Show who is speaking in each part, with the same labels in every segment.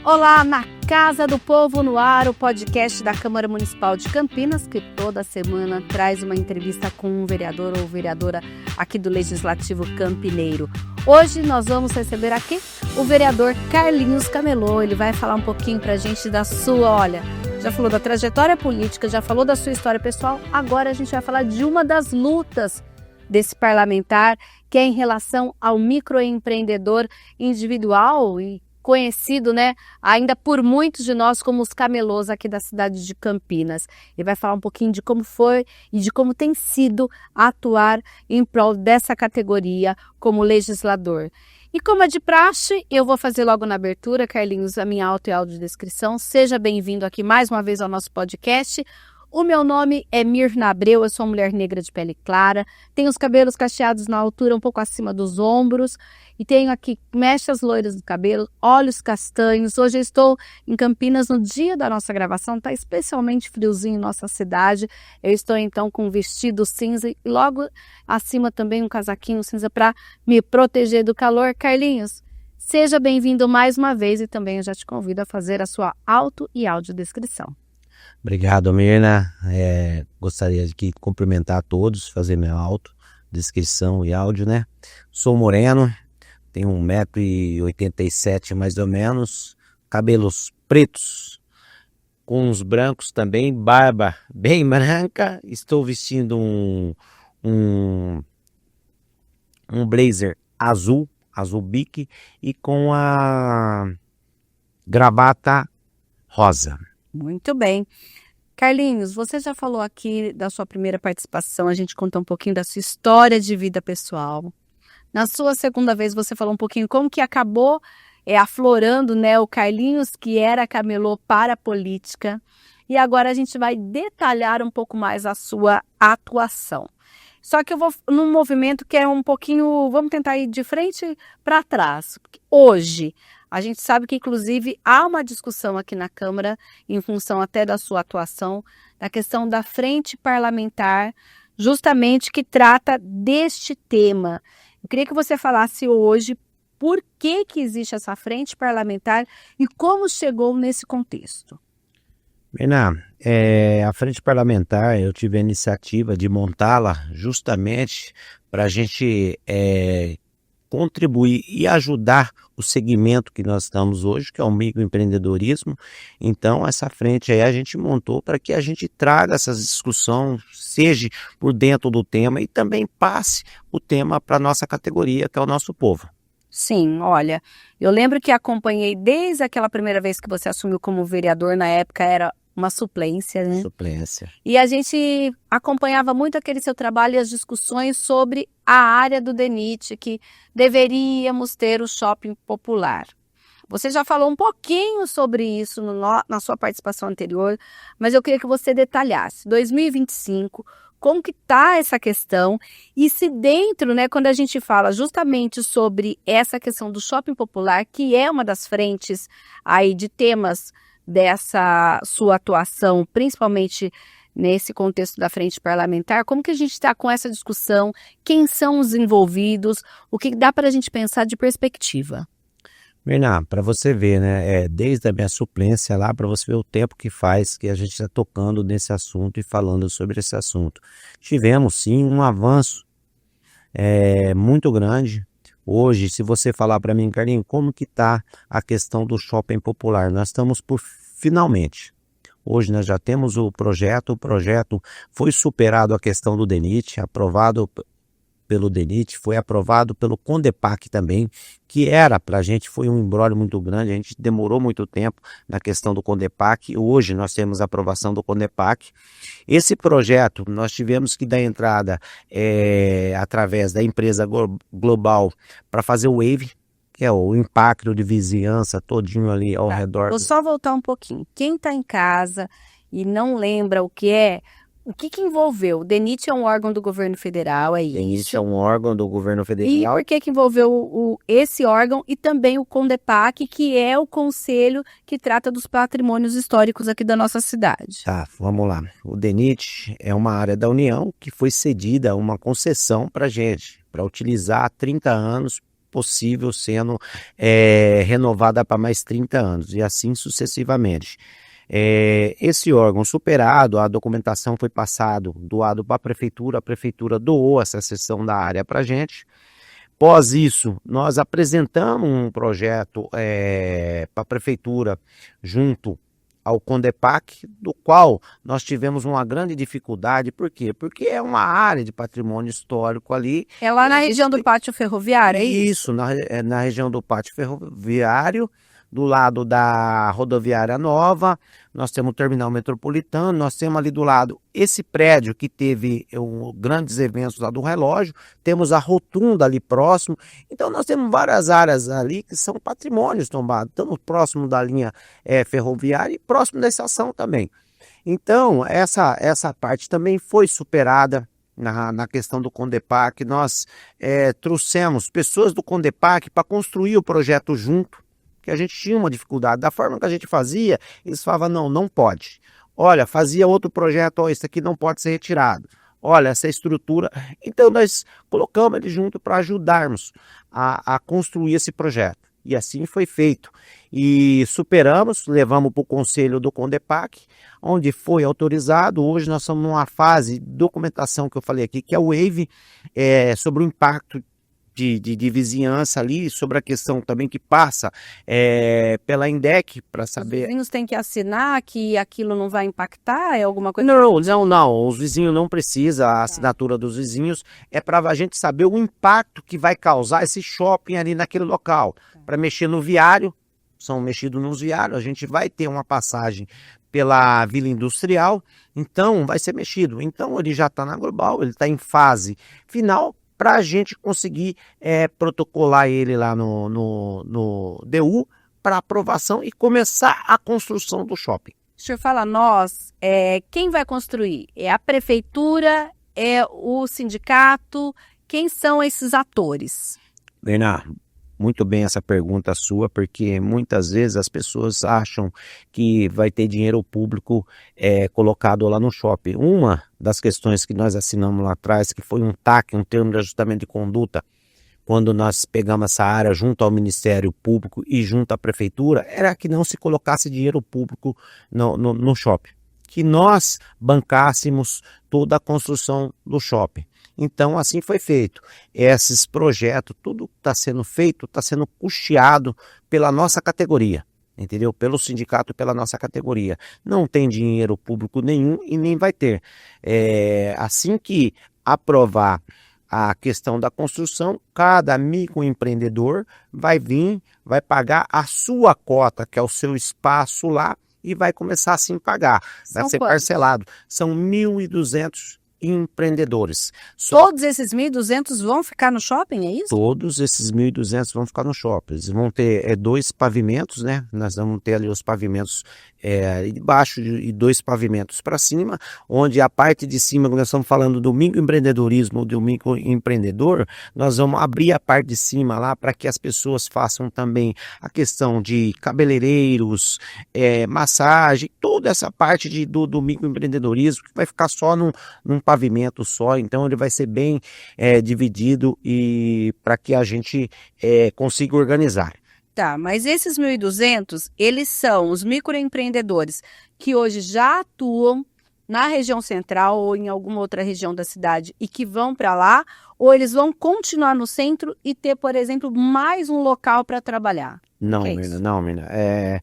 Speaker 1: Olá, na Casa do Povo no Ar, o podcast da Câmara Municipal de Campinas, que toda semana traz uma entrevista com um vereador ou vereadora aqui do Legislativo Campineiro. Hoje nós vamos receber aqui o vereador Carlinhos Camelô. Ele vai falar um pouquinho pra gente da sua, já falou da trajetória política, já falou da sua história pessoal, agora a gente vai falar de uma das lutas desse parlamentar, que é em relação ao microempreendedor individual e conhecido, ainda por muitos de nós como os camelôs aqui da cidade de Campinas. Ele vai falar um pouquinho de como foi e de como tem sido atuar em prol dessa categoria como legislador. E como é de praxe, eu vou fazer logo na abertura, Carlinhos, a minha auto e audiodescrição. Seja bem-vindo aqui mais uma vez ao nosso podcast. O meu nome é Mirna Abreu, eu sou uma mulher negra de pele clara, tenho os cabelos cacheados na altura um pouco acima dos ombros e tenho aqui mechas loiras no cabelo, olhos castanhos. Hoje eu estou em Campinas no dia da nossa gravação, está especialmente friozinho em nossa cidade. Eu estou então com um vestido cinza e logo acima também um casaquinho cinza para me proteger do calor. Carlinhos, seja bem-vindo mais uma vez e também eu já te convido a fazer a sua auto e audiodescrição.
Speaker 2: Obrigado, Mirna. Gostaria de cumprimentar a todos, fazer minha descrição e áudio, Sou moreno, tenho 1,87 m mais ou menos, cabelos pretos, com uns brancos também, barba bem branca. Estou vestindo um blazer azul bique e com a gravata rosa.
Speaker 1: Muito bem. Carlinhos, você já falou aqui da sua primeira participação, a gente contou um pouquinho da sua história de vida pessoal. Na sua segunda vez, você falou um pouquinho como que acabou aflorando, o Carlinhos, que era camelô para a política. E agora a gente vai detalhar um pouco mais a sua atuação. Só que eu vou num movimento que é um pouquinho, vamos tentar ir de frente para trás. Hoje, a gente sabe que, inclusive, há uma discussão aqui na Câmara, em função até da sua atuação, da questão da frente parlamentar, justamente que trata deste tema. Eu queria que você falasse hoje por que existe essa frente parlamentar e como chegou nesse contexto.
Speaker 2: Mirna, a frente parlamentar, eu tive a iniciativa de montá-la justamente para a gente contribuir e ajudar o segmento que nós estamos hoje, que é o microempreendedorismo. Então, essa frente aí a gente montou para que a gente traga essas discussões, seja por dentro do tema e também passe o tema para a nossa categoria, que é o nosso povo.
Speaker 1: Sim, olha, eu lembro que acompanhei desde aquela primeira vez que você assumiu como vereador, na época era uma suplência,
Speaker 2: Suplência.
Speaker 1: E a gente acompanhava muito aquele seu trabalho e as discussões sobre a área do DENIT, que deveríamos ter o shopping popular. Você já falou um pouquinho sobre isso na sua participação anterior, mas eu queria que você detalhasse. 2025, como que está essa questão? E se dentro, quando a gente fala justamente sobre essa questão do shopping popular, que é uma das frentes aí de temas dessa sua atuação, principalmente nesse contexto da frente parlamentar, como que a gente está com essa discussão? Quem são os envolvidos? O que dá para a gente pensar de perspectiva?
Speaker 2: Mirna, para você ver, desde a minha suplência lá, para você ver o tempo que faz que a gente está tocando nesse assunto e falando sobre esse assunto. Tivemos sim um avanço muito grande. Hoje, se você falar para mim, Carlinhos, como que está a questão do shopping popular? Nós estamos por finalmente. Hoje nós já temos o projeto foi superado a questão do DENIT, aprovado pelo DENIT, foi aprovado pelo CONDEPAC também, que era para a gente, foi um imbróglio muito grande, a gente demorou muito tempo na questão do CONDEPAC. Hoje nós temos a aprovação do CONDEPAC. Esse projeto nós tivemos que dar entrada através da empresa global para fazer o WAVE, que é o impacto de vizinhança todinho ali ao redor.
Speaker 1: Vou só voltar um pouquinho. Quem está em casa e não lembra o que envolveu? O DENIT é um órgão do governo federal, é isso?
Speaker 2: DENIT é um órgão do governo federal.
Speaker 1: E por que envolveu esse órgão e também o CONDEPAC, que é o conselho que trata dos patrimônios históricos aqui da nossa cidade?
Speaker 2: Tá, vamos lá. O DENIT é uma área da União que foi cedida uma concessão para a gente, para utilizar há 30 anos possível sendo renovada para mais 30 anos, e assim sucessivamente. Esse órgão superado, a documentação foi doado para a prefeitura doou essa seção da área para a gente. Após isso, nós apresentamos um projeto para a prefeitura junto ao Condepac, do qual nós tivemos uma grande dificuldade. Por quê? Porque é uma área de patrimônio histórico ali.
Speaker 1: É lá na região do Pátio Ferroviário, é isso?
Speaker 2: Isso, na região do Pátio Ferroviário, do lado da rodoviária nova, nós temos o terminal metropolitano, nós temos ali do lado esse prédio que teve grandes eventos lá do relógio, temos a rotunda ali próximo, então nós temos várias áreas ali que são patrimônios tombados, estamos próximo da linha ferroviária e próximo da estação também. Então, essa parte também foi superada. Na questão do Condepac, nós trouxemos pessoas do Condepac para construir o projeto junto, que a gente tinha uma dificuldade. Da forma que a gente fazia, eles falavam, não pode. Olha, fazia outro projeto, isso aqui não pode ser retirado. Olha, essa estrutura. Então, nós colocamos eles junto para ajudarmos a construir esse projeto. E assim foi feito. E superamos, levamos para o conselho do Condepac, onde foi autorizado. Hoje nós estamos numa fase de documentação que eu falei aqui, que é o WAVE, sobre o impacto de vizinhança ali, sobre a questão também que passa pela INDEC para saber.
Speaker 1: Os vizinhos têm que assinar que aquilo não vai impactar? É alguma coisa?
Speaker 2: Não. Os vizinhos não precisam, a assinatura dos vizinhos é para a gente saber o impacto que vai causar esse shopping ali naquele local. Para mexer no viário, são mexidos nos viários, a gente vai ter uma passagem pela Vila Industrial, então vai ser mexido. Então ele já está na global, ele está em fase final, para a gente conseguir protocolar ele lá no DU para aprovação e começar a construção do shopping.
Speaker 1: O senhor fala nós, quem vai construir? É a prefeitura, é o sindicato? Quem são esses atores?
Speaker 2: Bernardo, muito bem essa pergunta sua, porque muitas vezes as pessoas acham que vai ter dinheiro público colocado lá no shopping. Uma das questões que nós assinamos lá atrás, que foi um TAC, um termo de ajustamento de conduta, quando nós pegamos essa área junto ao Ministério Público e junto à Prefeitura, era que não se colocasse dinheiro público no shopping, que nós bancássemos toda a construção do shopping. Então, assim foi feito. Esses projetos, tudo que está sendo feito, está sendo custeado pela nossa categoria, entendeu? Pelo sindicato, pela nossa categoria. Não tem dinheiro público nenhum e nem vai ter. Assim que aprovar a questão da construção, cada microempreendedor vai vir, vai pagar a sua cota, que é o seu espaço lá, e vai começar assim a pagar. Vai ser parcelado. São 1.200 empreendedores.
Speaker 1: Todos esses 1.200 vão ficar no shopping, é isso?
Speaker 2: Todos esses 1.200 vão ficar no shopping. Eles vão ter 2 pavimentos, né? Nós vamos ter ali os pavimentos de baixo e 2 pavimentos para cima, onde a parte de cima, quando nós estamos falando do microempreendedorismo, do microempreendedor, nós vamos abrir a parte de cima lá para que as pessoas façam também a questão de cabeleireiros, massagem, toda essa parte do microempreendedorismo, que vai ficar só num pavimento só. Então ele vai ser bem dividido e para que a gente consiga organizar.
Speaker 1: Tá, mas esses 1.200, eles são os microempreendedores que hoje já atuam na região central ou em alguma outra região da cidade e que vão para lá, ou eles vão continuar no centro e ter, por exemplo, mais um local para trabalhar?
Speaker 2: Não, Mirna.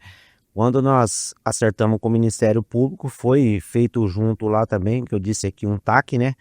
Speaker 2: Quando nós acertamos com o Ministério Público, foi feito junto lá também, que eu disse aqui, um TAC, né?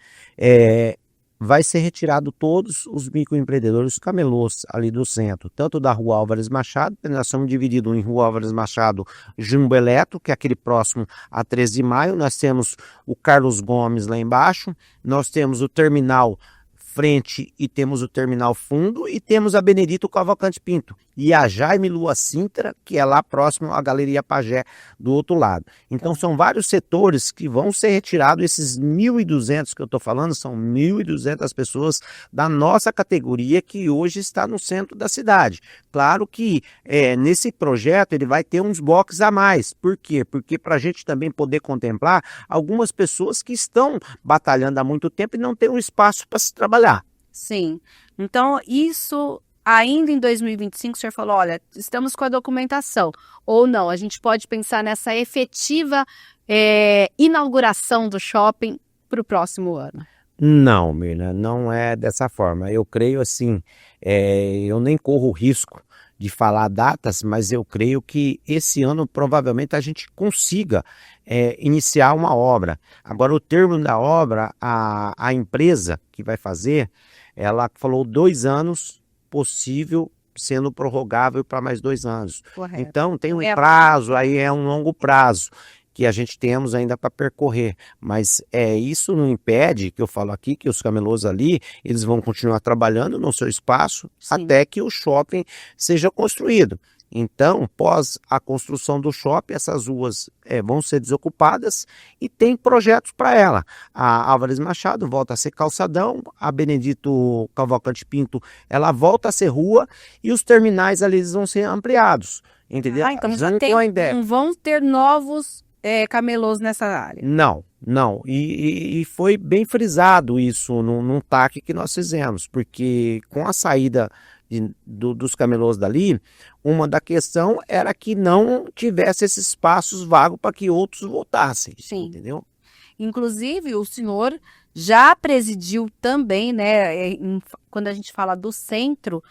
Speaker 2: Vai ser retirado todos os microempreendedores, os camelôs ali do centro, tanto da Rua Álvares Machado, nós somos divididos em Rua Álvares Machado, Jumbo Eletro, que é aquele próximo a 13 de maio, nós temos o Carlos Gomes lá embaixo, nós temos o terminal frente e temos o terminal fundo e temos a Benedito Cavalcante Pinto e a Jaime Lua Sintra, que é lá próximo à Galeria Pajé do outro lado. Então são vários setores que vão ser retirados. Esses 1.200 que eu estou falando são 1.200 pessoas da nossa categoria que hoje está no centro da cidade. Claro que nesse projeto ele vai ter uns boxes a mais. Por quê? Porque para a gente também poder contemplar algumas pessoas que estão batalhando há muito tempo e não tem um espaço para se trabalhar.
Speaker 1: Sim, então isso ainda em 2025 o senhor falou, olha, estamos com a documentação, ou não, a gente pode pensar nessa efetiva inauguração do shopping para o próximo ano?
Speaker 2: Não, Mirna, não é dessa forma. Eu creio assim, eu nem corro o risco de falar datas, mas eu creio que esse ano provavelmente a gente consiga iniciar uma obra. Agora, o termo da obra, a empresa que vai fazer, ela falou 2 anos, possível sendo prorrogável para mais 2 anos.
Speaker 1: Correto.
Speaker 2: Então, tem um prazo, aí é um longo prazo que a gente temos ainda para percorrer, mas isso não impede, que eu falo aqui, que os camelôs ali, eles vão continuar trabalhando no seu espaço,
Speaker 1: Sim.
Speaker 2: até que o shopping seja construído. Então, pós a construção do shopping, essas ruas vão ser desocupadas e tem projetos para ela. A Álvares Machado volta a ser calçadão, a Benedito Cavalcante Pinto, ela volta a ser rua e os terminais ali eles vão ser ampliados, entendeu?
Speaker 1: Então
Speaker 2: Já tem uma ideia.
Speaker 1: não vão ter novos camelôs nessa área.
Speaker 2: Não. E foi bem frisado isso num TAC que nós fizemos, porque com a saída dos camelôs dali, uma da questão era que não tivesse esses espaços vagos para que outros voltassem.
Speaker 1: Sim.
Speaker 2: Entendeu?
Speaker 1: Inclusive, o senhor já presidiu também, né? Quando a gente fala do centro,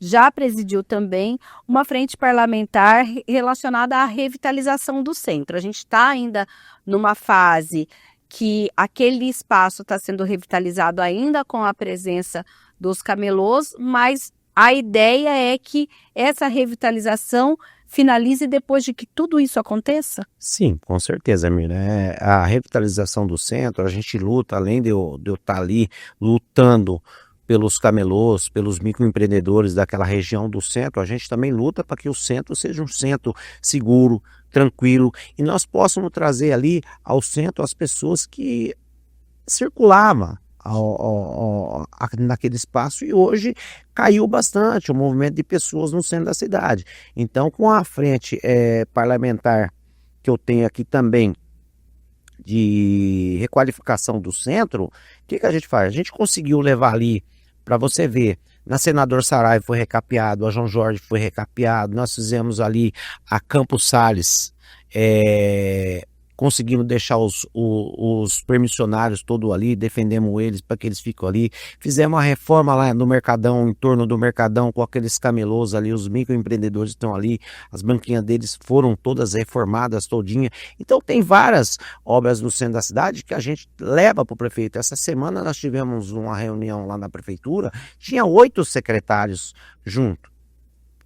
Speaker 1: já presidiu também uma frente parlamentar relacionada à revitalização do centro. A gente está ainda numa fase que aquele espaço está sendo revitalizado ainda com a presença dos camelôs, mas a ideia é que essa revitalização finalize depois de que tudo isso aconteça?
Speaker 2: Sim, com certeza, Mirna. A revitalização do centro, a gente luta, além de eu estar ali lutando pelos camelôs, pelos microempreendedores daquela região do centro, a gente também luta para que o centro seja um centro seguro, tranquilo, e nós possamos trazer ali ao centro as pessoas que circulavam naquele espaço, e hoje caiu bastante o movimento de pessoas no centro da cidade. Então, com a frente parlamentar que eu tenho aqui também, de requalificação do centro, o que a gente faz? A gente conseguiu levar ali, para você ver, na Senador Saraiva foi recapeado, a João Jorge foi recapeado, nós fizemos ali a Campos Sales, conseguimos deixar os permissionários todos ali, defendemos eles para que eles fiquem ali, fizemos uma reforma lá no Mercadão, em torno do Mercadão, com aqueles camelôs ali, os microempreendedores estão ali, as banquinhas deles foram todas reformadas, todinha. Então tem várias obras no centro da cidade que a gente leva para o prefeito. Essa semana nós tivemos uma reunião lá na prefeitura, tinha 8 secretários junto,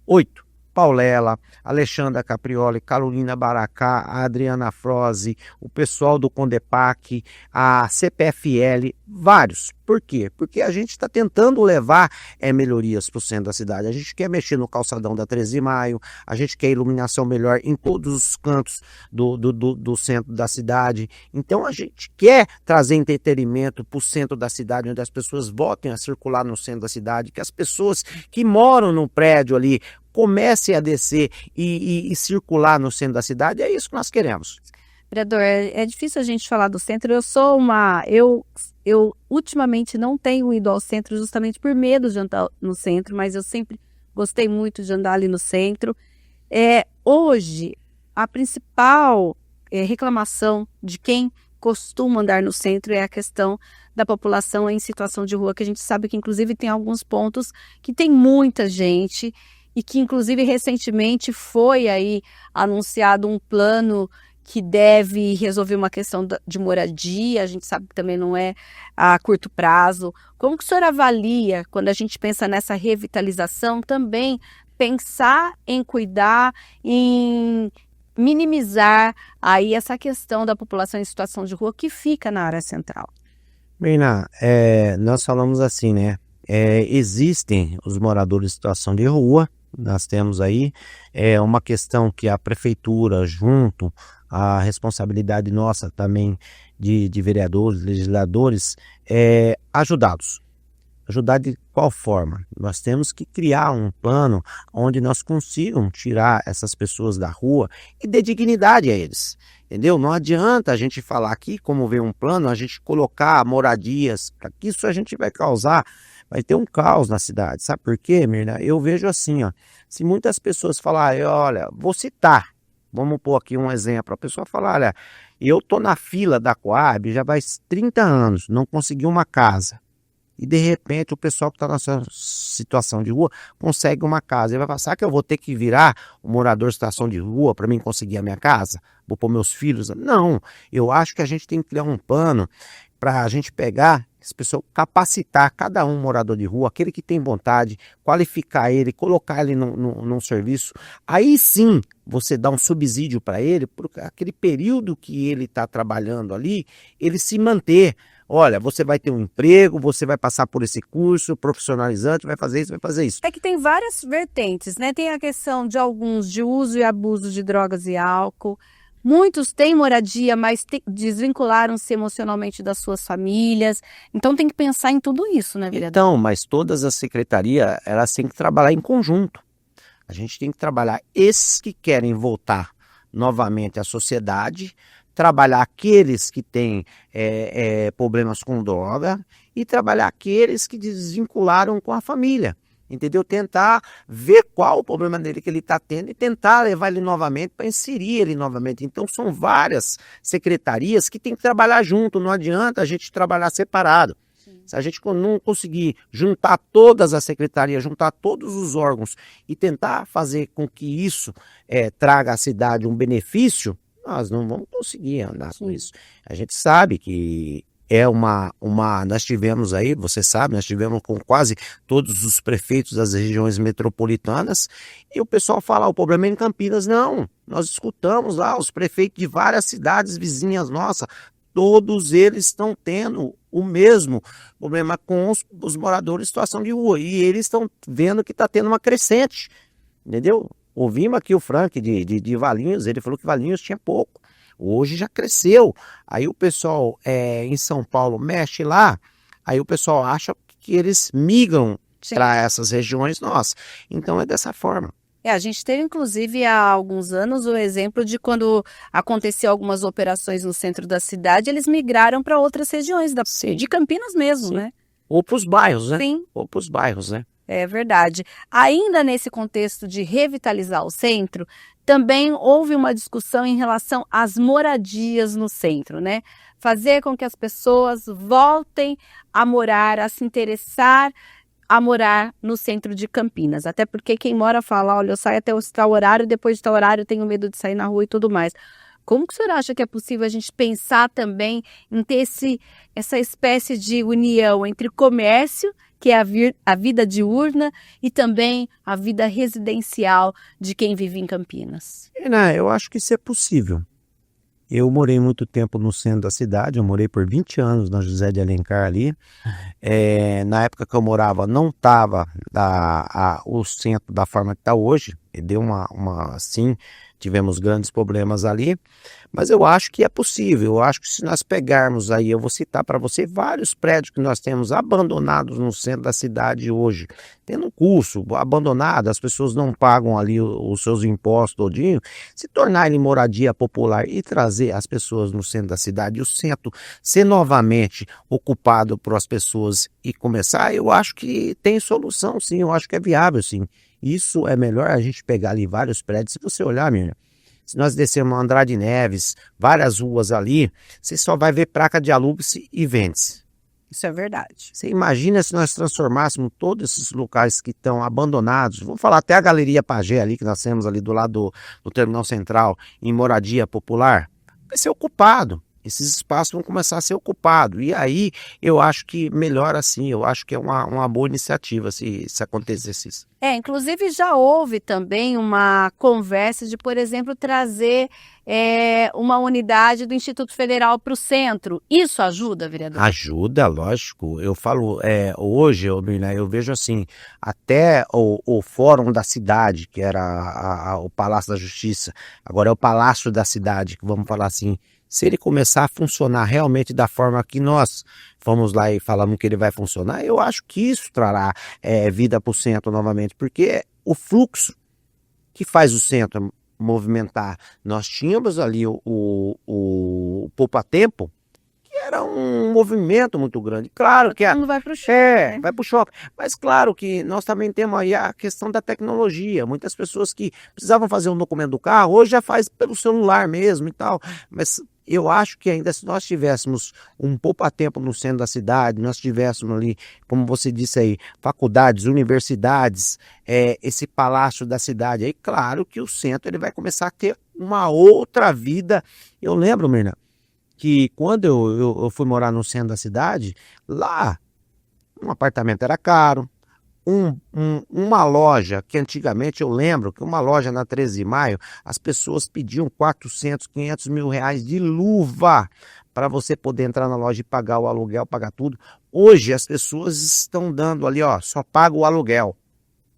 Speaker 2: 8. Paulela, Alexandra Caprioli, Carolina Baracá, a Adriana Froze, o pessoal do Condepac, a CPFL, vários. Por quê? Porque a gente está tentando levar melhorias para o centro da cidade. A gente quer mexer no calçadão da 13 de Maio, a gente quer iluminação melhor em todos os cantos do centro da cidade. Então a gente quer trazer entretenimento para o centro da cidade, onde as pessoas voltem a circular no centro da cidade, que as pessoas que moram no prédio ali comecem a descer e circular no centro da cidade. É isso que nós queremos.
Speaker 1: Vereador, é difícil a gente falar do centro. Eu ultimamente não tenho ido ao centro justamente por medo de andar no centro, mas eu sempre gostei muito de andar ali no centro. Hoje, a principal reclamação de quem costuma andar no centro é a questão da população em situação de rua, que a gente sabe que inclusive tem alguns pontos que tem muita gente, e que inclusive recentemente foi aí anunciado um plano que deve resolver uma questão de moradia. A gente sabe que também não é a curto prazo. Como que o senhor avalia, quando a gente pensa nessa revitalização, também pensar em cuidar, em minimizar aí essa questão da população em situação de rua que fica na área central?
Speaker 2: Mirna, nós falamos assim, né? Existem os moradores em situação de rua. Nós temos aí uma questão que a prefeitura, junto à responsabilidade nossa também de vereadores, legisladores, ajudá-los. Ajudar de qual forma? Nós temos que criar um plano onde nós consigamos tirar essas pessoas da rua e dar dignidade a eles. Entendeu? Não adianta a gente falar aqui, como ver um plano, a gente colocar moradias, para que isso a gente vai causar vai ter um caos na cidade. Sabe por quê, Mirna? Eu vejo assim, ó, se muitas pessoas falarem, olha, vou citar, vamos pôr aqui um exemplo, a pessoa falar, olha, eu tô na fila da Coab já vai 30 anos, não consegui uma casa. E de repente o pessoal que está nessa situação de rua consegue uma casa. Ele vai passar que eu vou ter que virar um morador de situação de rua para mim conseguir a minha casa? Vou pôr meus filhos? Não, eu acho que a gente tem que criar um plano para a gente pegar esse pessoal, capacitar cada um morador de rua, aquele que tem vontade, qualificar ele, colocar ele num serviço. Aí sim você dá um subsídio para ele, por aquele período que ele está trabalhando ali, ele se manter. Olha, você vai ter um emprego, você vai passar por esse curso profissionalizante, vai fazer isso, vai fazer isso.
Speaker 1: É que tem várias vertentes, né? Tem a questão de alguns de uso e abuso de drogas e álcool. Muitos têm moradia, mas desvincularam-se emocionalmente das suas famílias. Então tem que pensar em tudo isso, né, vereador?
Speaker 2: Então, mas todas as secretarias, elas têm que trabalhar em conjunto. A gente tem que trabalhar esses que querem voltar novamente à sociedade, trabalhar aqueles que têm problemas com droga e trabalhar aqueles que desvincularam com a família, entendeu? Tentar ver qual o problema dele que ele está tendo e tentar levar ele novamente para inserir ele novamente. Então são várias secretarias que tem que trabalhar junto, não adianta a gente trabalhar separado. Se a gente não conseguir juntar todas as secretarias, juntar todos os órgãos e tentar fazer com que isso traga à cidade um benefício, nós não vamos conseguir andar com isso. A gente sabe que nós tivemos aí, você sabe, nós tivemos com quase todos os prefeitos das regiões metropolitanas e o pessoal fala, o problema é em Campinas. Não, nós escutamos lá os prefeitos de várias cidades vizinhas nossas, todos eles estão tendo o mesmo problema com os moradores em situação de rua e eles estão vendo que está tendo uma crescente, entendeu? Ouvimos aqui o Frank de Valinhos, ele falou que Valinhos tinha pouco, hoje já cresceu. Aí o pessoal em São Paulo mexe lá, aí o pessoal acha que eles migram para essas regiões nossas. Então é dessa forma.
Speaker 1: A gente teve, inclusive, há alguns anos, o exemplo de quando aconteceu algumas operações no centro da cidade, eles migraram para outras regiões de Campinas mesmo,
Speaker 2: Sim.
Speaker 1: né?
Speaker 2: Ou para os bairros, né?
Speaker 1: Sim.
Speaker 2: Ou para os bairros, né?
Speaker 1: É verdade. Ainda nesse contexto de revitalizar o centro, também houve uma discussão em relação às moradias no centro, né? Fazer com que as pessoas voltem a morar, a se interessar a morar no centro de Campinas. Até porque quem mora fala, olha, eu saio até tal horário, depois de tal horário eu tenho medo de sair na rua e tudo mais. Como que o senhor acha que é possível a gente pensar também em ter essa espécie de união entre comércio, que é a vida diurna, e também a vida residencial de quem vive em Campinas?
Speaker 2: Eu acho que isso é possível. Eu morei muito tempo no centro da cidade, eu morei por 20 anos na José de Alencar ali. Na época que eu morava não estava o centro da forma que está hoje, e deu sim, tivemos grandes problemas ali, mas eu acho que é possível. Eu acho que se nós pegarmos aí, eu vou citar para você vários prédios que nós temos abandonados no centro da cidade hoje, tendo curso, abandonado, as pessoas não pagam ali os seus impostos todinho, se tornar ele moradia popular e trazer as pessoas no centro da cidade, e o centro ser novamente ocupado por as pessoas e começar, eu acho que tem solução sim, eu acho que é viável sim. Isso é melhor a gente pegar ali vários prédios. Se você olhar, Mirna, se nós descermos Andrade Neves, várias ruas ali, você só vai ver placa de alugue-se e vende-se.
Speaker 1: Isso é verdade.
Speaker 2: Você imagina se nós transformássemos todos esses locais que estão abandonados, vamos falar até a Galeria Pagé ali, que nós temos ali do lado do Terminal Central, em moradia popular, vai ser ocupado. Esses espaços vão começar a ser ocupados. E aí eu acho que melhor assim, eu acho que é uma boa iniciativa se acontecesse isso.
Speaker 1: Inclusive já houve também uma conversa de, por exemplo, trazer uma unidade do Instituto Federal para o centro. Isso ajuda, vereador?
Speaker 2: Ajuda, lógico. Eu falo, hoje, Mirna, eu vejo assim, até o Fórum da Cidade, que era o Palácio da Justiça, agora é o Palácio da Cidade, que vamos falar assim, se ele começar a funcionar realmente da forma que nós fomos lá e falamos que ele vai funcionar, eu acho que isso trará vida para o centro novamente, porque o fluxo que faz o centro movimentar, nós tínhamos ali o poupa-tempo, que era um movimento muito grande. Claro que
Speaker 1: Todo mundo vai pro shopping, né?
Speaker 2: vai para o shopping. Mas claro que nós também temos aí a questão da tecnologia. Muitas pessoas que precisavam fazer um documento do carro, hoje já faz pelo celular mesmo e tal. Mas eu acho que ainda se nós tivéssemos um poupa-tempo no centro da cidade, nós tivéssemos ali, como você disse aí, faculdades, universidades, esse palácio da cidade, aí claro que o centro ele vai começar a ter uma outra vida. Eu lembro, Mirna, que quando eu fui morar no centro da cidade, lá um apartamento era caro, uma loja, que antigamente eu lembro que uma loja na 13 de Maio, as pessoas pediam 400, 500 mil reais de luva para você poder entrar na loja e pagar o aluguel, pagar tudo. Hoje as pessoas estão dando ali, ó, só paga o aluguel.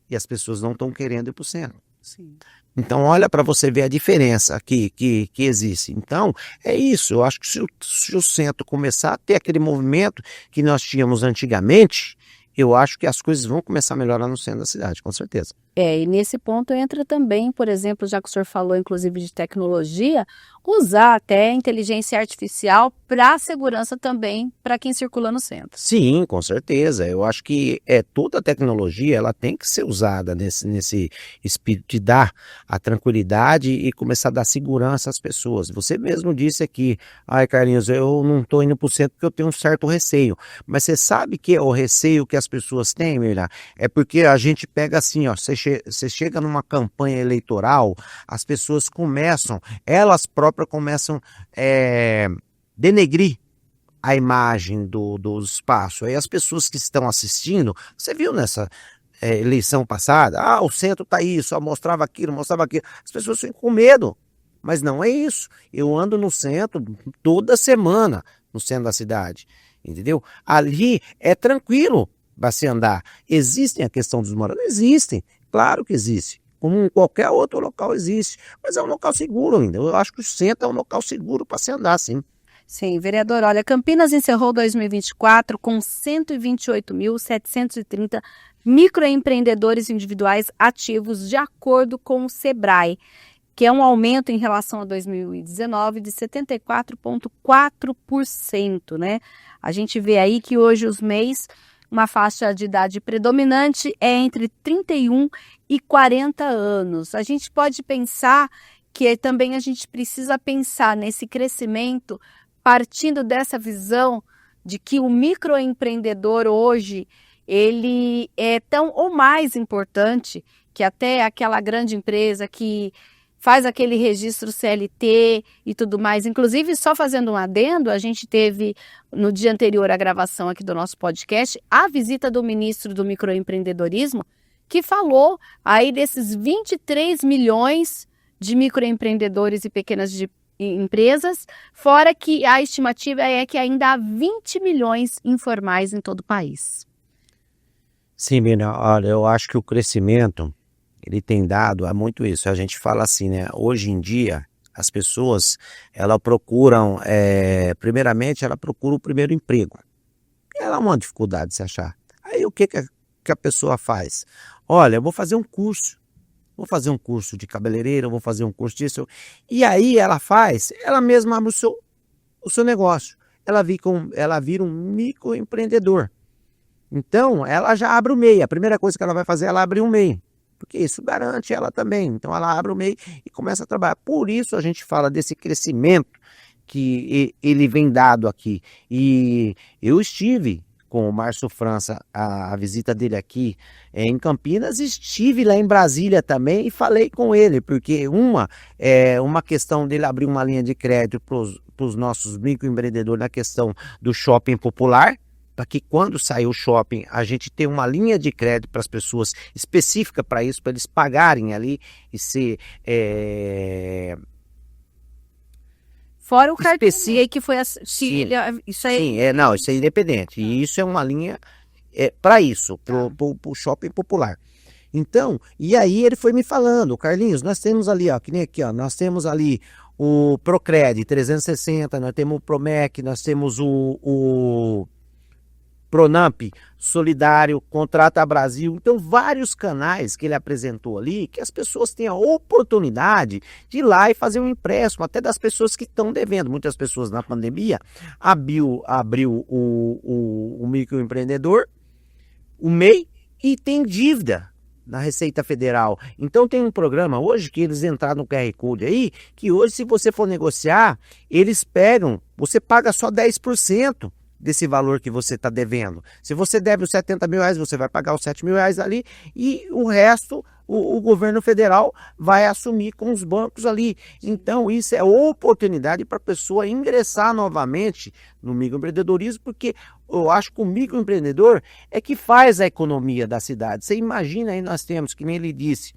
Speaker 2: E as pessoas não estão querendo ir para o centro.
Speaker 1: Sim.
Speaker 2: Então, olha para você ver a diferença que existe. Então, é isso. Eu acho que se o centro começar a ter aquele movimento que nós tínhamos antigamente, eu acho que as coisas vão começar a melhorar no centro da cidade, com certeza.
Speaker 1: E nesse ponto entra também, por exemplo, já que o senhor falou inclusive de tecnologia, usar até inteligência artificial para a segurança também para quem circula no centro.
Speaker 2: Sim, com certeza. Eu acho que toda a tecnologia ela tem que ser usada nesse espírito de dar a tranquilidade e começar a dar segurança às pessoas. Você mesmo disse aqui, ai Carlinhos, eu não estou indo para o centro porque eu tenho um certo receio. Mas você sabe que o receio que as pessoas têm, Mirna, é porque a gente pega assim, ó, você chega numa campanha eleitoral, as pessoas começam, elas próprias começam a denegrir a imagem do espaço. Aí as pessoas que estão assistindo, você viu nessa eleição passada, o centro está aí, só mostrava aquilo, as pessoas ficam com medo, mas não é isso. Eu ando no centro toda semana, no centro da cidade, entendeu? Ali é tranquilo para se andar. Existem a questão dos moradores? Existem, claro que existe. Como em qualquer outro local existe, mas é um local seguro ainda. Eu acho que o centro é um local seguro para se andar, sim.
Speaker 1: Sim, vereador, olha, Campinas encerrou 2024 com 128.730 microempreendedores individuais ativos, de acordo com o Sebrae, que é um aumento em relação a 2019 de 74,4%, né? A gente vê aí que hoje os MEIs, uma faixa de idade predominante é entre 31 e 40 anos. A gente pode pensar que também a gente precisa pensar nesse crescimento partindo dessa visão de que o microempreendedor hoje, ele é tão ou mais importante que até aquela grande empresa que faz aquele registro CLT e tudo mais. Inclusive, só fazendo um adendo, a gente teve no dia anterior à gravação aqui do nosso podcast, a visita do ministro do microempreendedorismo, que falou aí desses 23 milhões de microempreendedores e pequenas empresas, fora que a estimativa é que ainda há 20 milhões informais em todo o país.
Speaker 2: Sim, Mirna, olha, eu acho que o crescimento, ele tem dado muito isso. A gente fala assim, né? Hoje em dia, as pessoas, elas procuram, primeiramente, ela procura o primeiro emprego. Ela é uma dificuldade de se achar. Aí o que a pessoa faz? Olha, eu vou fazer um curso. Vou fazer um curso de cabeleireiro, vou fazer um curso disso. E aí ela mesma abre o seu negócio. Ela vira um microempreendedor. Então, ela já abre o MEI. A primeira coisa que ela vai fazer, ela abre um MEI. Porque isso garante ela também. Então, ela abre o MEI e começa a trabalhar. Por isso, a gente fala desse crescimento que ele vem dado aqui. E eu estive com o Márcio França, a visita dele aqui em Campinas, estive lá em Brasília também e falei com ele, porque uma questão dele abrir uma linha de crédito para os nossos microempreendedores na questão do shopping popular, para que quando sair o shopping a gente tenha uma linha de crédito para as pessoas específica para isso, para eles pagarem ali e ser...
Speaker 1: Fora o cartão que foi
Speaker 2: Sim,
Speaker 1: isso aí.
Speaker 2: sim, isso é independente. E isso é uma linha para isso, para o shopping popular. Então, e aí ele foi me falando, Carlinhos, nós temos ali, ó, que nem aqui, ó, nós temos ali o Procred 360, nós temos o Promec, nós temos o Pronamp, Solidário, Contrata Brasil. Então, vários canais que ele apresentou ali, que as pessoas têm a oportunidade de ir lá e fazer um empréstimo, até das pessoas que estão devendo. Muitas pessoas na pandemia abriu o microempreendedor, o MEI, e tem dívida na Receita Federal. Então tem um programa hoje que eles entraram no QR Code aí, que hoje se você for negociar, eles pegam, você paga só 10% desse valor que você está devendo. Se você deve os 70 mil reais, você vai pagar os 7 mil reais ali e o resto o governo federal vai assumir com os bancos ali. Então isso é oportunidade para a pessoa ingressar novamente no microempreendedorismo, porque eu acho que o microempreendedor é que faz a economia da cidade. Você imagina aí, nós temos, que nem ele disse,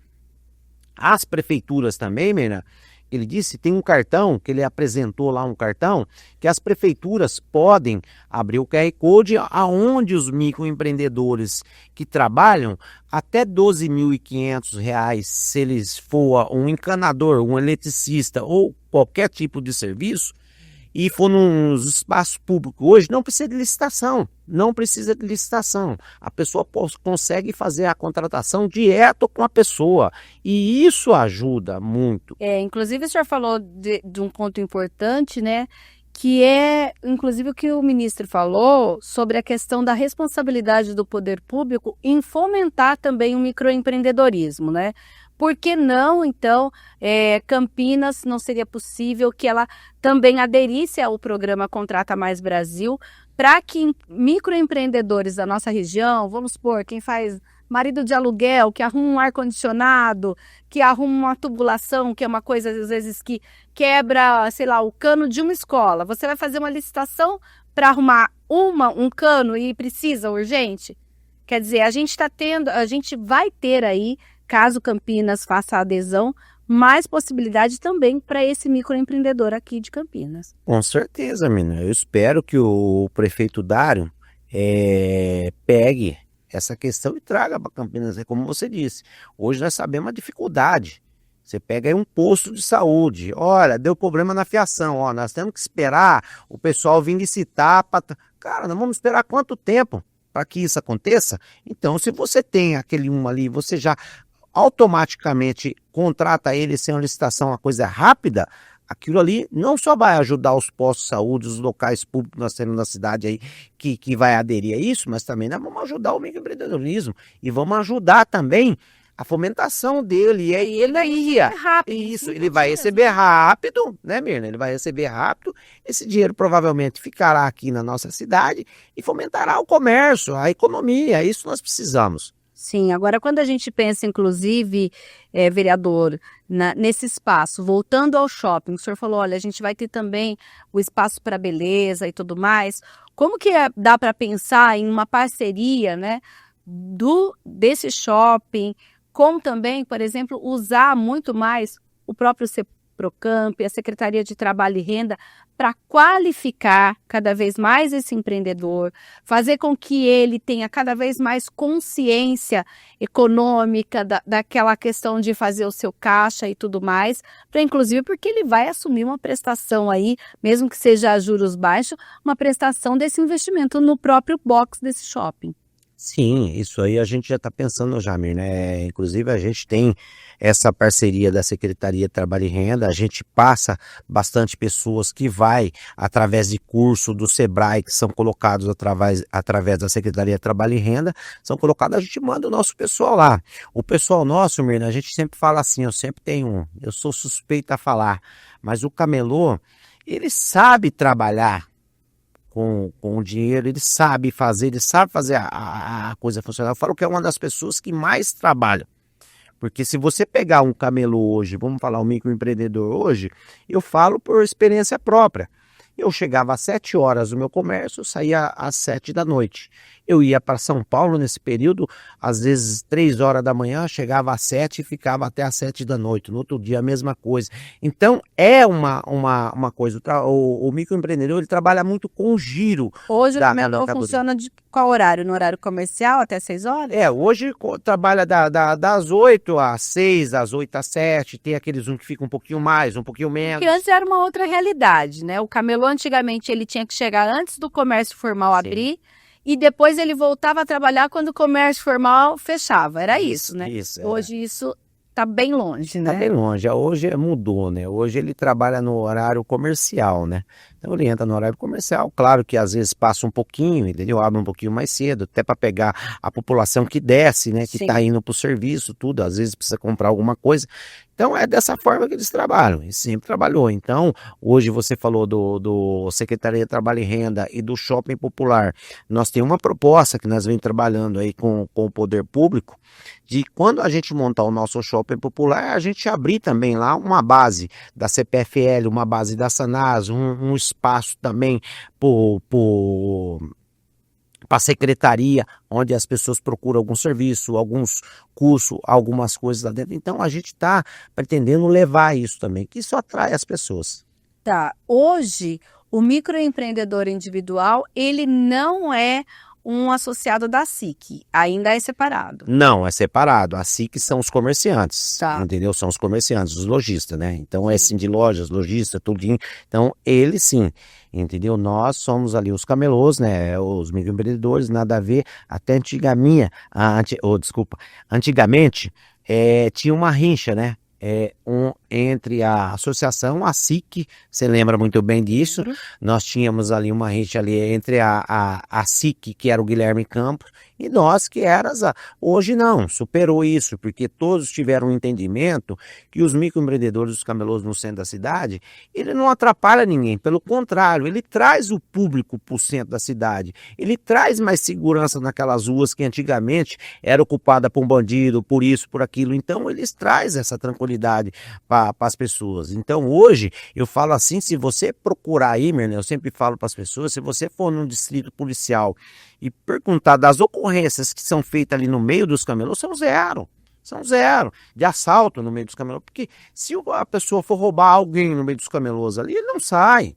Speaker 2: as prefeituras também, Mena, ele disse, tem um cartão, que ele apresentou lá um cartão, que as prefeituras podem abrir o QR Code aonde os microempreendedores que trabalham até R$12.500, se eles for um encanador, um eletricista ou qualquer tipo de serviço, e for nos espaços públicos hoje, não precisa de licitação, não precisa de licitação. A pessoa consegue fazer a contratação direto com a pessoa e isso ajuda muito.
Speaker 1: Inclusive o senhor falou de um ponto importante, né? Que é, inclusive, o que o ministro falou sobre a questão da responsabilidade do poder público em fomentar também o microempreendedorismo, né? Por que não, então, Campinas não seria possível que ela também aderisse ao programa Contrata Mais Brasil para que microempreendedores da nossa região, vamos supor, quem faz marido de aluguel, que arruma um ar-condicionado, que arruma uma tubulação, que é uma coisa, às vezes, que quebra, sei lá, o cano de uma escola. Você vai fazer uma licitação para arrumar um cano e precisa urgente? Quer dizer, a gente vai ter aí, caso Campinas faça a adesão, mais possibilidade também para esse microempreendedor aqui de Campinas.
Speaker 2: Com certeza, menina. Eu espero que o prefeito Dário pegue essa questão e traga para Campinas. Como você disse, hoje nós sabemos a dificuldade. Você pega aí um posto de saúde, olha, deu problema na fiação, nós temos que esperar o pessoal vir licitar. Cara, nós vamos esperar quanto tempo para que isso aconteça? Então, se você tem aquele ali, você já automaticamente contrata ele sem uma licitação, uma coisa rápida, aquilo ali não só vai ajudar os postos de saúde, os locais públicos que nós temos na cidade aí, que vai aderir a isso, mas também nós vamos ajudar o microempreendedorismo e vamos ajudar também a fomentação dele. E aí ele ia. Isso, ele vai receber rápido, né, Mirna? Ele vai receber rápido. Esse dinheiro provavelmente ficará aqui na nossa cidade e fomentará o comércio, a economia. Isso nós precisamos.
Speaker 1: Sim, agora quando a gente pensa, inclusive, vereador, nesse espaço, voltando ao shopping, o senhor falou, olha, a gente vai ter também o espaço para beleza e tudo mais. Como que dá para pensar em uma parceria, né, desse shopping, com também, por exemplo, usar muito mais o próprio Procamp, a Secretaria de Trabalho e Renda, para qualificar cada vez mais esse empreendedor, fazer com que ele tenha cada vez mais consciência econômica daquela questão de fazer o seu caixa e tudo mais, para inclusive porque ele vai assumir uma prestação aí, mesmo que seja a juros baixos, uma prestação desse investimento no próprio box desse shopping.
Speaker 2: Sim, isso aí a gente já está pensando, Jamir, né? Inclusive a gente tem essa parceria da Secretaria de Trabalho e Renda, a gente passa bastante pessoas que vai através de curso do Sebrae, que são colocados através da Secretaria de Trabalho e Renda, são colocados, a gente manda o nosso pessoal lá. O pessoal nosso, Mirna, a gente sempre fala assim, eu sou suspeito a falar, mas o camelô, ele sabe trabalhar com o dinheiro, ele sabe fazer a coisa funcionar. Eu falo que é uma das pessoas que mais trabalham. Porque se você pegar um camelô hoje, vamos falar um microempreendedor hoje, eu falo por experiência própria. Eu chegava às 7 horas do meu comércio, eu saía às 7 da noite. Eu ia para São Paulo nesse período, às vezes 3 horas da manhã, chegava às 7 e ficava até às 7 da noite. No outro dia a mesma coisa. Então é uma coisa, o microempreendedor ele trabalha muito com giro.
Speaker 1: Hoje o camelô funciona de qual horário? No horário comercial até 6 horas?
Speaker 2: Hoje trabalha das 8 às 6, das 8 às 7, tem aqueles que ficam um pouquinho mais, um pouquinho menos.
Speaker 1: Porque antes era uma outra realidade, né? O camelô antigamente ele tinha que chegar antes do comércio formal abrir e depois ele voltava a trabalhar quando o comércio formal fechava. Era isso, né?
Speaker 2: Isso,
Speaker 1: Hoje isso está bem longe,
Speaker 2: tá
Speaker 1: né?
Speaker 2: bem longe. Hoje mudou, né? Hoje ele trabalha no horário comercial, né? Então ele entra no horário comercial, claro que às vezes passa um pouquinho, entendeu? Abre um pouquinho mais cedo, até para pegar a população que desce, né? Que
Speaker 1: Sim.
Speaker 2: tá indo pro serviço, tudo, às vezes precisa comprar alguma coisa. Então é dessa forma que eles trabalham, e sempre trabalhou. Então, hoje você falou do Secretaria de Trabalho e Renda e do Shopping Popular. Nós temos uma proposta que nós vem trabalhando aí com o poder público, de quando a gente montar o nosso Shopping Popular, a gente abrir também lá uma base da CPFL, uma base da Sanaz, um espaço também para a secretaria, onde as pessoas procuram algum serviço, alguns cursos, algumas coisas lá dentro. Então a gente está pretendendo levar isso também, que isso atrai as pessoas.
Speaker 1: Tá. Hoje, o microempreendedor individual, ele não é um associado da SIC, ainda é separado.
Speaker 2: Não, é separado. A SIC são os comerciantes,
Speaker 1: Tá.
Speaker 2: entendeu? São os comerciantes, os lojistas, né? Então é sim de lojas, lojista, tudinho. Então eles sim, entendeu? Nós somos ali os camelôs, né? Os microempreendedores, nada a ver. Até antigamente tinha uma rincha, né? Entre a associação, a SIC, você lembra muito bem disso. Nós tínhamos ali uma rixa ali entre a SIC, que era o Guilherme Campos, e nós que eras hoje não, superou isso, porque todos tiveram um entendimento que os microempreendedores, os camelôs no centro da cidade, ele não atrapalha ninguém, pelo contrário, ele traz o público para o centro da cidade, ele traz mais segurança naquelas ruas que antigamente era ocupada por um bandido, por isso, por aquilo. Então eles trazem essa tranquilidade para as pessoas. Então hoje eu falo assim, se você procurar aí, Mirna, eu sempre falo para as pessoas, se você for num distrito policial e perguntar das ocorrências que são feitas ali no meio dos camelôs, são zero de assalto no meio dos camelôs, porque se a pessoa for roubar alguém no meio dos camelôs ali, ele não sai.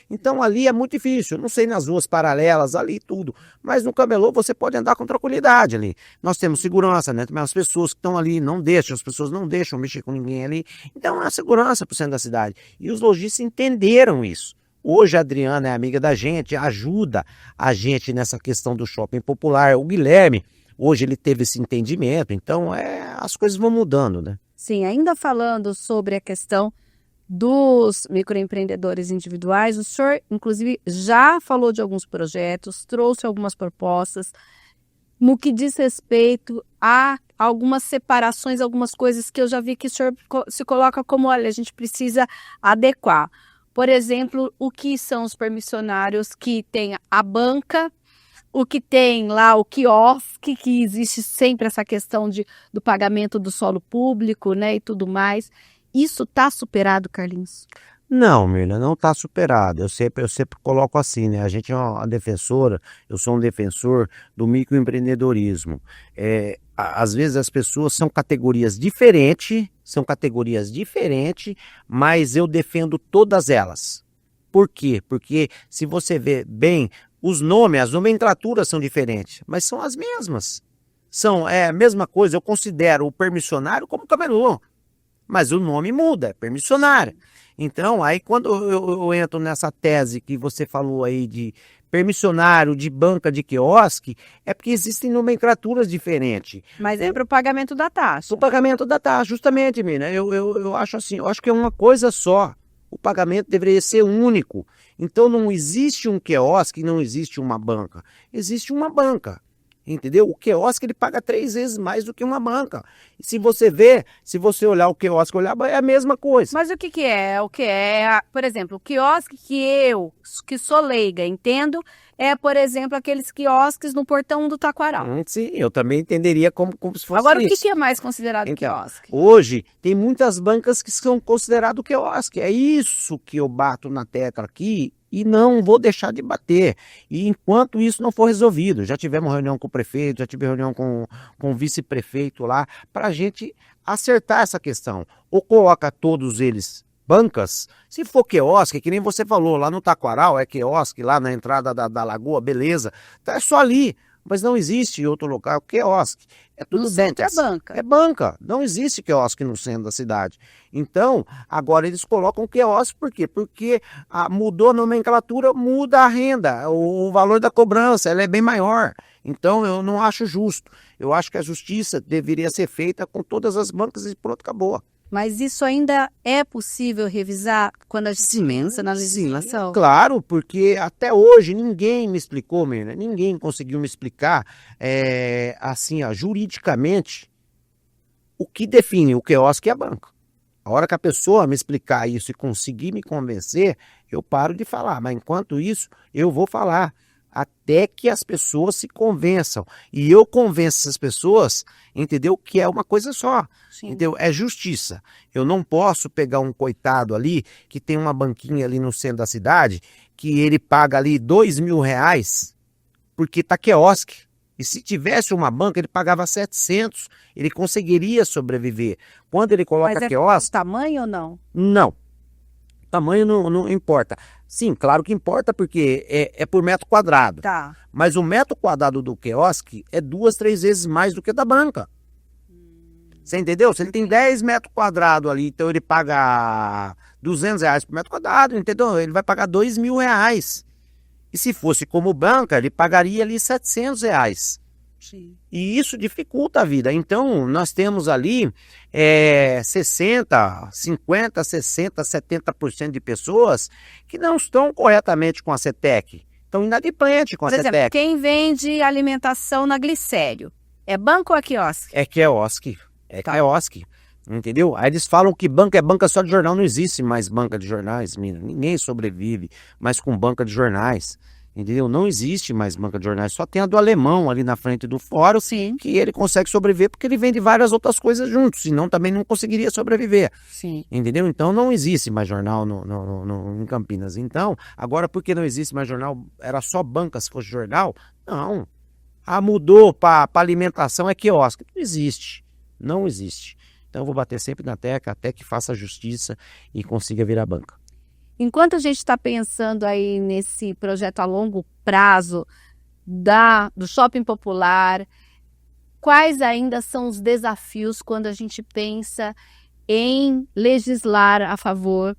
Speaker 2: Então ali é muito difícil. Eu não sei nas ruas paralelas ali tudo, mas no camelô você pode andar com tranquilidade ali. Nós temos segurança, né? Também as pessoas que estão ali as pessoas não deixam mexer com ninguém ali. Então é segurança para o centro da cidade. E os lojistas entenderam isso. Hoje a Adriana é amiga da gente, ajuda a gente nessa questão do shopping popular. O Guilherme, hoje ele teve esse entendimento, então as coisas vão mudando, né?
Speaker 1: Sim, ainda falando sobre a questão dos microempreendedores individuais, o senhor, inclusive, já falou de alguns projetos, trouxe algumas propostas no que diz respeito a algumas separações, algumas coisas que eu já vi que o senhor se coloca como, olha, a gente precisa adequar. Por exemplo, o que são os permissionários que tem a banca, o que tem lá o quiosque, que existe sempre essa questão do pagamento do solo público, né, e tudo mais. Isso está superado, Carlinhos?
Speaker 2: Não, Mirna, não está superado. Eu sempre coloco assim, né? A gente é uma defensora, eu sou um defensor do microempreendedorismo. Às vezes as pessoas são categorias diferentes, mas eu defendo todas elas. Por quê? Porque se você vê bem, as nomenclaturas são diferentes, mas são as mesmas. A mesma coisa, eu considero o permissionário como camelô. Mas o nome muda, é permissionário. Então, aí quando eu entro nessa tese que você falou aí de permissionário, de banca, de quiosque, é porque existem nomenclaturas diferentes.
Speaker 1: Mas é para o pagamento da taxa.
Speaker 2: O pagamento da taxa, justamente, Mina. Eu acho assim, eu acho que é uma coisa só. O pagamento deveria ser único. Então não existe um quiosque, não existe uma banca. Existe uma banca. Entendeu? O quiosque ele paga 3 vezes mais do que uma banca. E se você olhar o quiosque, é a mesma coisa.
Speaker 1: Mas o que é? Por exemplo, o quiosque que eu, que sou leiga, entendo, é, por exemplo, aqueles quiosques no portão do Taquaral.
Speaker 2: Sim, eu também entenderia como se fosse
Speaker 1: Agora,
Speaker 2: isso.
Speaker 1: O que é mais considerado quiosque?
Speaker 2: Hoje, tem muitas bancas que são consideradas quiosque. É isso que eu bato na tecla aqui. E não vou deixar de bater. E enquanto isso não for resolvido, já tivemos reunião com o prefeito, já tive reunião com o vice-prefeito lá, para a gente acertar essa questão. Ou coloca todos eles bancas, se for quiosque, que nem você falou, lá no Taquaral é quiosque, lá na entrada da lagoa, beleza, então é só ali. Mas não existe em outro local quiosque. É tudo
Speaker 1: No centro
Speaker 2: bancas.
Speaker 1: é banca.
Speaker 2: É banca. Não existe quiosque no centro da cidade. Então, agora eles colocam quiosque por quê? Porque mudou a nomenclatura, muda a renda, o valor da cobrança, ela é bem maior. Então, eu não acho justo. Eu acho que a justiça deveria ser feita com todas as bancas e pronto, acabou.
Speaker 1: Mas isso ainda é possível revisar quando a gente pensa na legislação?
Speaker 2: Sim, claro, porque até hoje ninguém me explicou, Mirna, ninguém conseguiu me explicar, assim, ó, juridicamente, o que define o quiosque e a banca. A hora que a pessoa me explicar isso e conseguir me convencer, eu paro de falar, mas enquanto isso, eu vou falar. Até que as pessoas se convençam. E eu convenço essas pessoas, entendeu? Que é uma coisa só.
Speaker 1: Sim.
Speaker 2: Entendeu? É justiça. Eu não posso pegar um coitado ali, que tem uma banquinha ali no centro da cidade, que ele paga ali R$ 2.000, porque tá quiosque. E se tivesse uma banca, ele pagava 700. Ele conseguiria sobreviver. Quando ele coloca
Speaker 1: Mas é
Speaker 2: quiosque...
Speaker 1: tamanho ou não?
Speaker 2: Não. Tamanho não importa. Sim, claro que importa, porque é por metro quadrado.
Speaker 1: Tá.
Speaker 2: Mas o metro quadrado do quiosque é 2, 3 vezes mais do que da banca. Você entendeu? Se ele tem 10 metros quadrados ali, então ele paga R$ 200 por metro quadrado, entendeu? Ele vai pagar R$ 2.000. E se fosse como banca, ele pagaria ali R$ 700.
Speaker 1: Sim.
Speaker 2: E isso dificulta a vida. Então, nós temos ali 60, 50, 60, 70% de pessoas que não estão corretamente com a CETEC. Estão inadimplentes com a
Speaker 1: Por exemplo,
Speaker 2: CETEC.
Speaker 1: quem vende alimentação na Glicério, é banco ou é quiosque?
Speaker 2: É quiosque. É
Speaker 1: Tá.
Speaker 2: quiosque. Entendeu? Aí eles falam que banca é banca só de jornal. Não existe mais banca de jornais, menina. Ninguém sobrevive mais com banca de jornais. Entendeu? Não existe mais banca de jornais, só tem a do alemão ali na frente do fórum,
Speaker 1: Sim.
Speaker 2: que ele consegue sobreviver porque ele vende várias outras coisas juntos, senão também não conseguiria sobreviver.
Speaker 1: Sim.
Speaker 2: Entendeu? Então não existe mais jornal em Campinas. Então, agora por que não existe mais jornal? Era só banca se fosse jornal? Não. Mudou para alimentação, é quiosque. Não existe. Não existe. Então eu vou bater sempre na tecla até que faça justiça e consiga virar banca.
Speaker 1: Enquanto a gente está pensando aí nesse projeto a longo prazo do shopping popular, quais ainda são os desafios quando a gente pensa em legislar a favor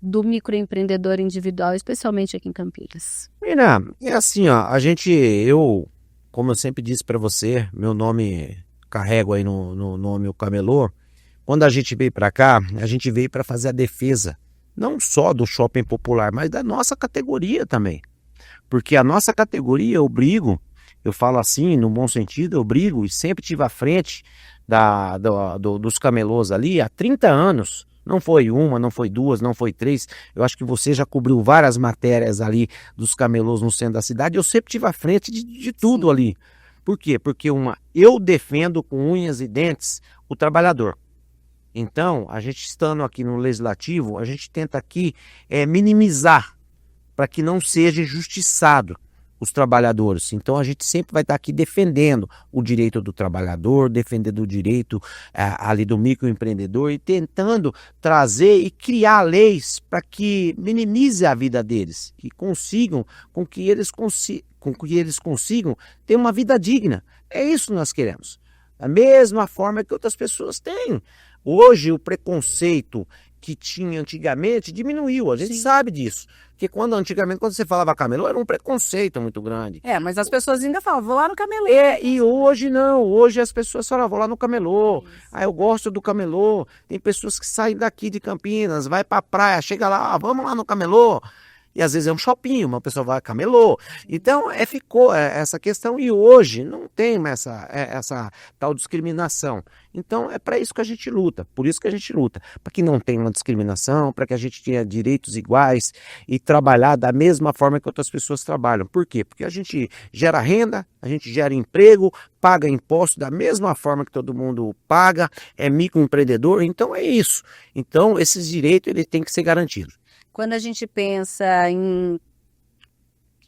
Speaker 1: do microempreendedor individual, especialmente aqui em Campinas?
Speaker 2: Mira, é assim, ó, eu, como eu sempre disse para você, meu nome, carrego aí no nome o Camelô. Quando a gente veio para cá, a gente veio para fazer a defesa não só do shopping popular, mas da nossa categoria também. Porque a nossa categoria, eu falo assim, no bom sentido, eu brigo e sempre tive à frente dos camelôs ali há 30 anos. Não foi uma, não foi duas, não foi três. Eu acho que você já cobriu várias matérias ali dos camelôs no centro da cidade. Eu sempre tive à frente de tudo ali. Por quê? Porque eu defendo com unhas e dentes o trabalhador. Então, a gente estando aqui no Legislativo, a gente tenta aqui minimizar para que não seja injustiçado os trabalhadores. Então, a gente sempre vai estar aqui defendendo o direito do trabalhador, defendendo o direito ali do microempreendedor e tentando trazer e criar leis para que minimize a vida deles e consigam com que eles consigam ter uma vida digna. É isso que nós queremos. Da mesma forma que outras pessoas têm. Hoje o preconceito que tinha antigamente diminuiu, a gente sabe disso. Porque antigamente, quando você falava camelô, era um preconceito muito grande.
Speaker 1: Mas as pessoas ainda falam, vou lá no camelô.
Speaker 2: E hoje não, hoje as pessoas falam, vou lá no camelô, eu gosto do camelô. Tem pessoas que saem daqui de Campinas, vai pra praia, chega lá, vamos lá no camelô. E às vezes é um shopping, uma pessoa vai a camelô. Então ficou essa questão e hoje não tem mais essa tal discriminação. Então é para isso que a gente luta, por isso que a gente luta. Para que não tenha uma discriminação, para que a gente tenha direitos iguais e trabalhar da mesma forma que outras pessoas trabalham. Por quê? Porque a gente gera renda, a gente gera emprego, paga imposto da mesma forma que todo mundo paga, é microempreendedor, então é isso. Então esses direitos ele tem que ser garantidos.
Speaker 1: Quando a gente pensa em...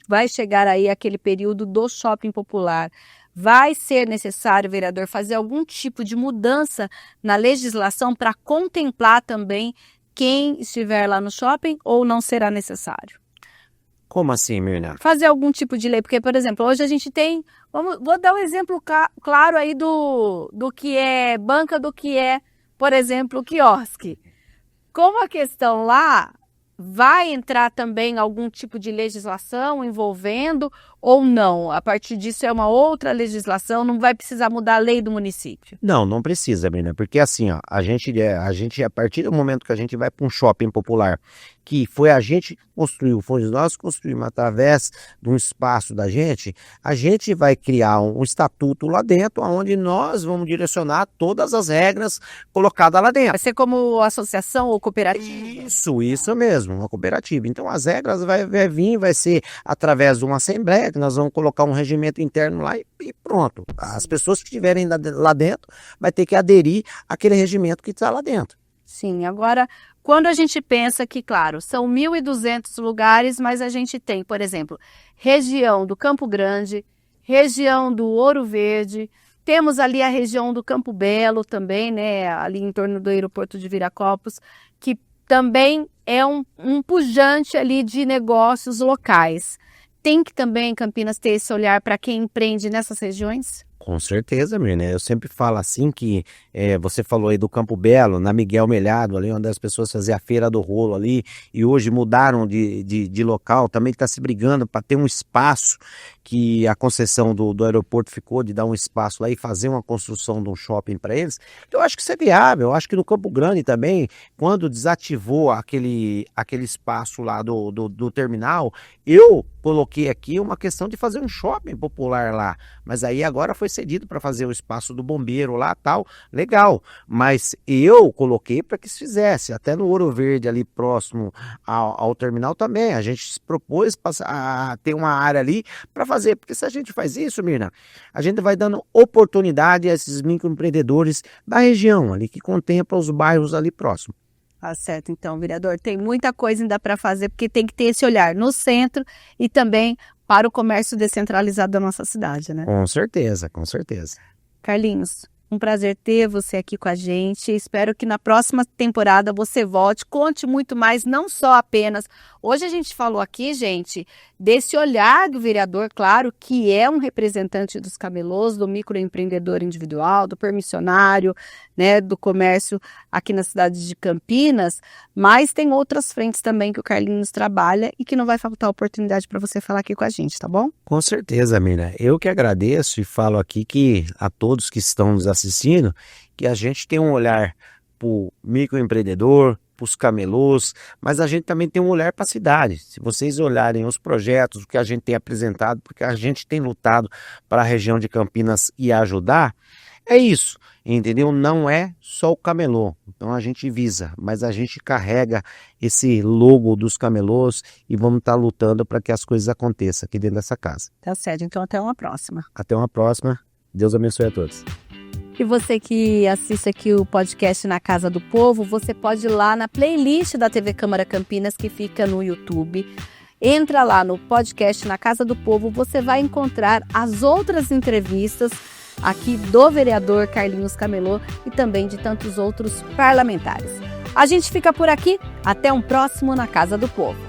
Speaker 1: vai chegar aí aquele período do shopping popular, vai ser necessário, vereador, fazer algum tipo de mudança na legislação para contemplar também quem estiver lá no shopping ou não será necessário?
Speaker 2: Como assim, Mirna?
Speaker 1: Fazer algum tipo de lei, porque, por exemplo, hoje a gente tem, vou dar um exemplo claro aí do que é banca, do que é, por exemplo, quiosque. Como a questão lá vai entrar também algum tipo de legislação envolvendo ou não? A partir disso é uma outra legislação, não vai precisar mudar a lei do município?
Speaker 2: Não precisa, Mirna, porque assim, ó, a gente, a partir do momento que a gente vai para um shopping popular, que foi a gente que construiu, foi nós que construímos através de um espaço da gente, a gente vai criar um estatuto lá dentro, onde nós vamos direcionar todas as regras colocadas lá dentro.
Speaker 1: Vai ser como associação ou cooperativa?
Speaker 2: Isso mesmo, uma cooperativa. Então as regras vai vir, vai ser através de uma assembleia, que nós vamos colocar um regimento interno lá e pronto. As pessoas que estiverem lá dentro vai ter que aderir àquele regimento que está lá dentro.
Speaker 1: Sim, agora, quando a gente pensa que, claro, são 1.200 lugares, mas a gente tem, por exemplo, região do Campo Grande, região do Ouro Verde, temos ali a região do Campo Belo também, né, ali em torno do aeroporto de Viracopos, que também é um pujante ali de negócios locais. Tem que também Campinas ter esse olhar para quem empreende nessas regiões?
Speaker 2: Com certeza, Mirna. Eu sempre falo assim que você falou aí do Campo Belo, na Miguel Melhado, ali onde as pessoas faziam a feira do rolo ali, e hoje mudaram de local, também está se brigando para ter um espaço que a concessão do aeroporto ficou de dar um espaço lá e fazer uma construção de um shopping para eles. Eu acho que isso é viável. Eu acho que no Campo Grande também, quando desativou aquele espaço lá do terminal, eu coloquei aqui uma questão de fazer um shopping popular lá, mas aí agora foi cedido para fazer o espaço do bombeiro lá, tal, legal, mas eu coloquei para que se fizesse, até no Ouro Verde ali próximo ao terminal também, a gente se propôs a ter uma área ali para fazer, porque se a gente faz isso, Mirna, a gente vai dando oportunidade a esses microempreendedores da região ali, que contempla os bairros ali próximos.
Speaker 1: Tá certo, então, vereador, tem muita coisa ainda para fazer, porque tem que ter esse olhar no centro e também para o comércio descentralizado da nossa cidade, né?
Speaker 2: Com certeza, com certeza.
Speaker 1: Carlinhos, um prazer ter você aqui com a gente. Espero que na próxima temporada você volte, conte muito mais, não só apenas. Hoje a gente falou aqui, gente, desse olhar do vereador, claro, que é um representante dos camelôs, do microempreendedor individual, do permissionário, né, do comércio aqui na cidade de Campinas, mas tem outras frentes também que o Carlinhos trabalha e que não vai faltar oportunidade para você falar aqui com a gente, tá bom?
Speaker 2: Com certeza, Mirna. Eu que agradeço e falo aqui que a todos que estão nos assistindo, que a gente tem um olhar para o microempreendedor, para os camelôs, mas a gente também tem um olhar para a cidade. Se vocês olharem os projetos, o que a gente tem apresentado, porque a gente tem lutado para a região de Campinas e ajudar, é isso, entendeu? Não é só o camelô, então a gente visa, mas a gente carrega esse logo dos camelôs e vamos estar lutando para que as coisas aconteçam aqui dentro dessa casa.
Speaker 1: Tá certo, então até uma próxima.
Speaker 2: Até uma próxima, Deus abençoe a todos.
Speaker 1: E você que assiste aqui o podcast Na Casa do Povo, você pode ir lá na playlist da TV Câmara Campinas que fica no YouTube. Entra lá no podcast Na Casa do Povo, você vai encontrar as outras entrevistas aqui do vereador Carlinhos Camelô e também de tantos outros parlamentares. A gente fica por aqui, até um próximo Na Casa do Povo.